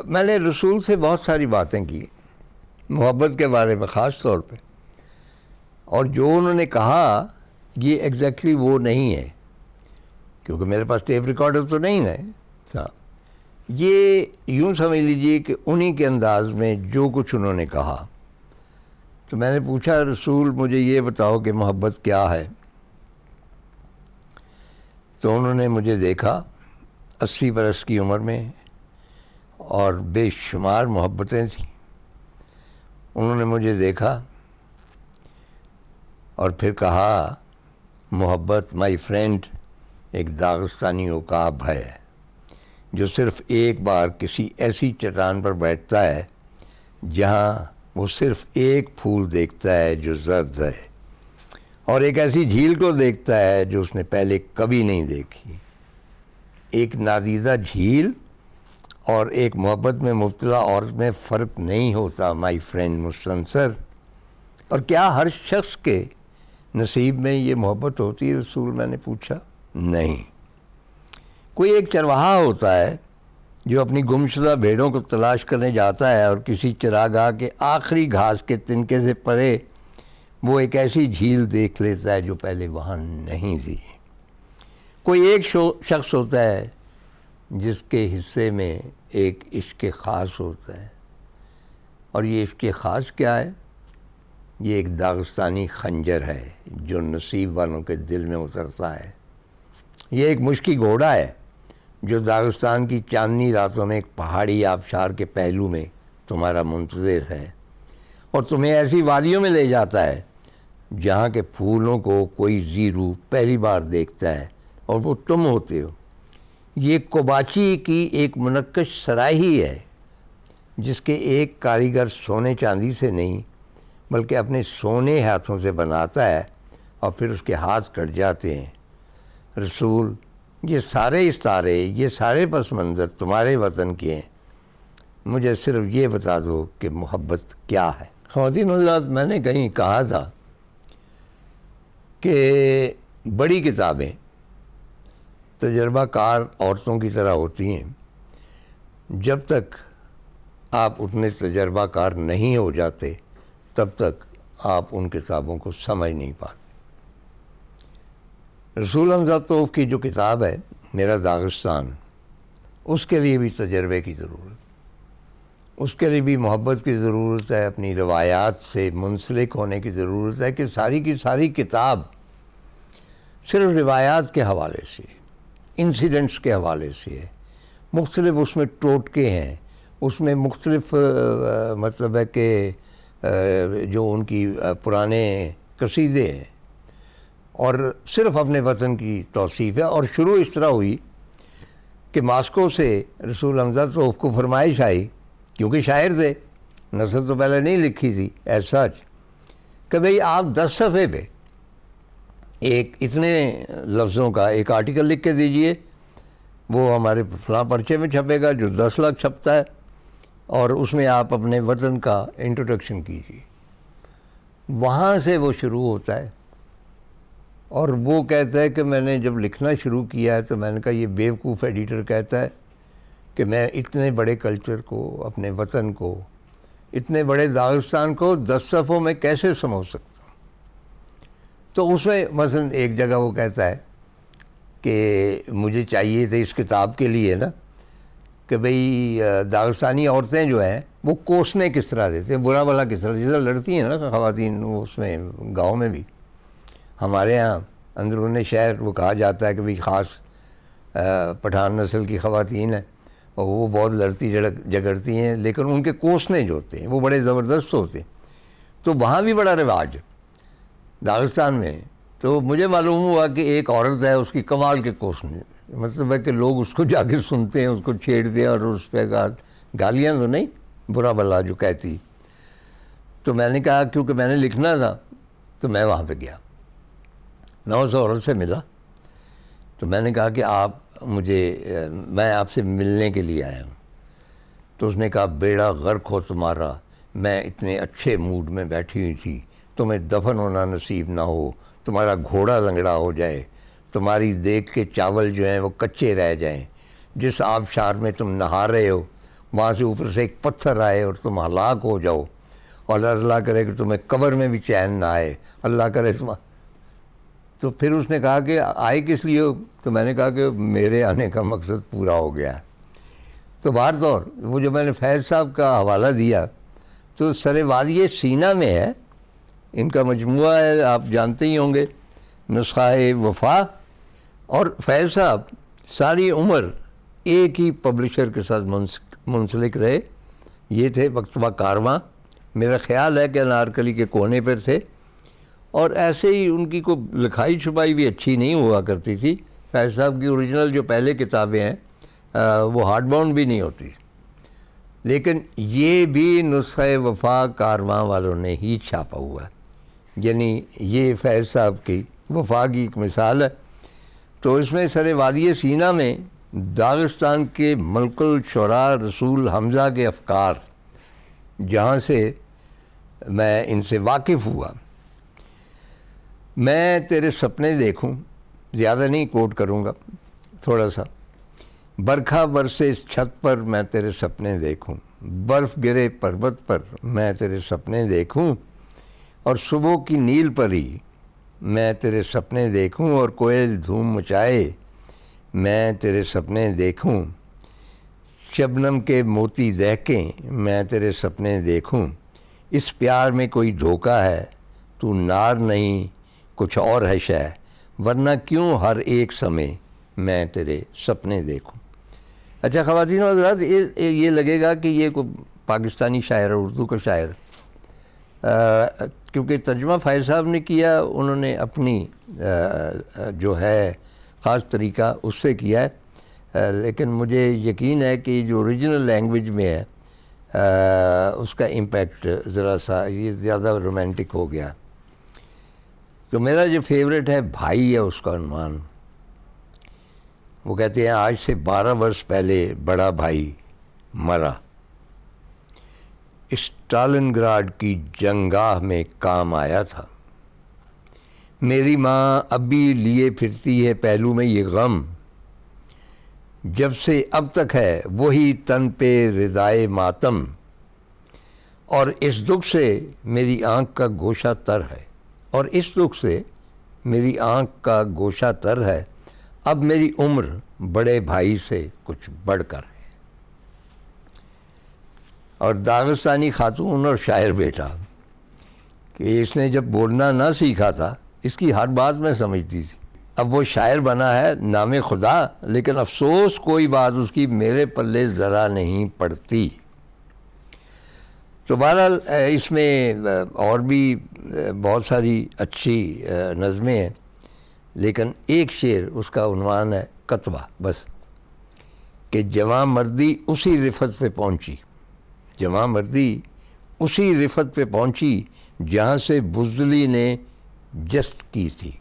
मैंने रसूल से बहुत सारी बातें की मोहब्बत के बारे में ख़ास तौर पे, और जो उन्होंने कहा ये एग्जैक्टली वो नहीं है, क्योंकि मेरे पास टेप रिकॉर्डर तो नहीं है था। ये यूँ समझ लीजिए कि उन्हीं के अंदाज में जो कुछ उन्होंने कहा। तो मैंने पूछा, रसूल मुझे ये बताओ कि मोहब्बत क्या है। तो उन्होंने मुझे देखा 80 बरस की उम्र में, और बेशुमार मोहब्बतें थीं। उन्होंने मुझे देखा और फिर कहा, मोहब्बत माय फ्रेंड एक दाग़िस्तानी उकाब है जो सिर्फ़ एक बार किसी ऐसी चट्टान पर बैठता है जहाँ वो सिर्फ़ एक फूल देखता है जो जर्द है, और एक ऐसी झील को देखता है जो उसने पहले कभी नहीं देखी। एक नादीदा झील और एक मोहब्बत में मुब्तला औरत में फ़र्क नहीं होता माय फ्रेंड मुस्तंसर। और क्या हर शख्स के नसीब में ये मोहब्बत होती है रसूल? मैंने पूछा। नहीं, कोई एक चरवाहा होता है जो अपनी गुमशुदा भेड़ों को तलाश करने जाता है और किसी चरागाह के आखिरी घास के तिनके से परे वो एक ऐसी झील देख लेता है जो पहले वहाँ नहीं थी। कोई एक शख्स होता है जिसके हिस्से में एक इश्क़ ख़ास होता है, और ये इश्क़ ख़ास क्या है? ये एक दाग़िस्तानी खंजर है जो नसीब वालों के दिल में उतरता है। ये एक मुश्की घोड़ा है जो दाग़िस्तान की चांदनी रातों में एक पहाड़ी आबशार के पहलू में तुम्हारा मुंतज़िर है, और तुम्हें ऐसी वादियों में ले जाता है जहाँ के फूलों को कोई ज़ीरू पहली बार देखता है और वो तुम होते हो। ये कोबाची की एक मुनक्कश सराय ही है जिसके एक कारीगर सोने चांदी से नहीं बल्कि अपने सोने हाथों से बनाता है, और फिर उसके हाथ कट जाते हैं। रसूल, ये सारे इस्तारे, ये सारे पस मंज़र तुम्हारे वतन के हैं। मुझे सिर्फ ये बता दो कि मोहब्बत क्या है। ख़वातीन हज़रात, मैंने कहीं कहा था कि बड़ी किताबें तजर्बाकार औरतों की तरह होती हैं। जब तक आप उतने तजर्बाकार नहीं हो जाते तब तक आप उन किताबों को समझ नहीं पाते। रसूल हमज़ा तौफ़ की जो किताब है मेरा दाग़िस्तान, उसके लिए भी तजर्बे की ज़रूरत, उसके लिए भी मोहब्बत की ज़रूरत है, अपनी रवायात से मुंसलिक होने की ज़रूरत है कि सारी की सारी किताब सिर्फ रिवायात के हवाले से, इंसिडेंट्स के हवाले से है। मुख्तलिफ़ उसमें टोटके हैं, उसमें मुख्तलिफ़ मतलब है कि जो उनकी पुराने कसीदे हैं, और सिर्फ़ अपने वतन की तौसीफ़ है। और शुरू इस तरह हुई कि मास्को से रसूल हमज़ा तौफ़ को फरमाइश आई, क्योंकि शायर थे, नस्ल तो पहले नहीं लिखी थी एज सच, कि भाई आप 10 सफ़े पे एक इतने लफ्ज़ों का एक आर्टिकल लिख के दीजिए, वो हमारे फलां पर्चे में छपेगा जो 10 लाख छपता है, और उसमें आप अपने वतन का इंट्रोडक्शन कीजिए। वहाँ से वो शुरू होता है, और वो कहता है कि मैंने जब लिखना शुरू किया है तो मैंने कहा ये बेवकूफ़ एडिटर कहता है कि मैं इतने बड़े कल्चर को, अपने वतन को, इतने बड़े दाग़िस्तान को 10 सफ़ों में कैसे समझ सकता हूँ। तो उसमें मसलन एक जगह वो कहता है कि मुझे चाहिए थे इस किताब के लिए ना कि भाई दाग़िस्तानी औरतें जो हैं वो कोसने किस तरह देते हैं, बुरा भला किस तरह, जैसे लड़ती हैं ना ख़वातीन, उसमें गाँव में भी, हमारे यहाँ अंदरूनी शहर वो कहा जाता है कि भाई ख़ास पठान नस्ल की ख़वातीन हैं और वो बहुत लड़ती झगड़ती हैं, लेकिन उनके कोसने जो होते हैं वो बड़े ज़बरदस्त होते हैं। तो वहाँ भी बड़ा रिवाज दाग़िस्तान में। तो मुझे मालूम हुआ कि एक औरत है, उसकी कमाल के कोसने, मतलब है कि लोग उसको जाके सुनते हैं, उसको छेड़ते हैं, और उस पर गालियाँ तो नहीं, बुरा भला जो कहती। तो मैंने कहा, क्योंकि मैंने लिखना था, तो मैं वहाँ पे गया, मैं उस औरत से मिला। तो मैंने कहा कि आप मुझे, मैं आपसे मिलने के लिए आया हूँ। तो उसने कहा, बेड़ा गर्क हो तुम्हारा, मैं इतने अच्छे मूड में बैठी हुई थी, तुम्हें दफन होना नसीब ना हो, तुम्हारा घोड़ा लंगड़ा हो जाए, तुम्हारी देख के चावल जो हैं वो कच्चे रह जाएं, जिस आबशार में तुम नहा रहे हो वहाँ से ऊपर से एक पत्थर आए और तुम हलाक हो जाओ, और अल्लाह करे कि तुम्हें कब्र में भी चैन ना आए, अल्लाह करे तुम। तो फिर उसने कहा कि आए किस लिए हो? तो मैंने कहा कि मेरे आने का मकसद पूरा हो गया। तो बाहर तौर वो जो मैंने फैज़ साहब का हवाला दिया, तो सरे वादी सीना में है, इनका मजमुआ है, आप जानते ही होंगे, नुस्ख़ा वफ़ा। और फैज़ साहब सारी उम्र एक ही पब्लिशर के साथ मुंसलिक रहे, ये थे मकतबा कारवां। मेरा ख़्याल है कि अनारकली के कोने पर थे, और ऐसे ही उनकी को लिखाई छुपाई भी अच्छी नहीं हुआ करती थी। फैज़ साहब की ओरिजिनल जो पहले किताबें हैं वो हार्ड बाउंड भी नहीं होती, लेकिन ये भी नुस्ख़ा वफ़ा कारवां वालों ने ही छापा हुआ है। यानी ये फैज़ साहब की वफ़ा की एक मिसाल है। तो इसमें सरे वादी सीना में दागिस्तान के मलकुल शुरा रसूल हमज़ा के अफ़कार, जहाँ से मैं इनसे वाकिफ़ हुआ। मैं तेरे सपने देखूं, ज़्यादा नहीं कोट करूँगा, थोड़ा सा। बरखा बरसे इस छत पर मैं तेरे सपने देखूं, बर्फ़ गिरे पर्वत पर मैं तेरे सपने देखूं, और सुबह की नील पर ही मैं तेरे सपने देखूं, और कोयल धूम मचाए मैं तेरे सपने देखूं, शबनम के मोती दहकें मैं तेरे सपने देखूं, इस प्यार में कोई धोखा है, तू नार नहीं कुछ और है शय, वरना क्यों हर एक समय मैं तेरे सपने देखूं। अच्छा ख़वातीन और हज़रात, ये लगेगा कि ये कोई पाकिस्तानी शायर है, उर्दू का शायर, क्योंकि तर्जुमा फैज़ साहब ने किया, उन्होंने अपनी जो है ख़ास तरीका उससे किया है, लेकिन मुझे यकीन है कि जो ओरिजिनल लैंग्वेज में है उसका इम्पैक्ट ज़रा सा ये ज़्यादा रोमांटिक हो गया। तो मेरा जो फेवरेट है भाई है, उसका उन्वान। वो कहते हैं आज से 12 वर्ष पहले बड़ा भाई मरा, स्टालिनग्राड की जंगाह में काम आया था, मेरी माँ अभी लिए फिरती है पहलू में ये गम, जब से अब तक है वही तन पे रिदाए मातम, और इस दुख से मेरी आँख का गोशा तर है, और इस दुख से मेरी आँख का गोशा तर है, अब मेरी उम्र बड़े भाई से कुछ बढ़कर है। और दागिस्तानी खातून और शायर बेटा कि इसने जब बोलना ना सीखा था, इसकी हर बात में समझती थी। अब वो शायर बना है नामे खुदा, लेकिन अफसोस कोई बात उसकी मेरे पल्ले ज़रा नहीं पड़ती। तो बहरहाल इसमें और भी बहुत सारी अच्छी नज़में हैं, लेकिन एक शेर उसका उन्वान है कतवा बस, कि जवां मर्दी उसी रिफत पे पहुंची, जवां मर्दी उसी रिफत पे पहुंची जहाँ से बुज़दिली ने जस्त की थी।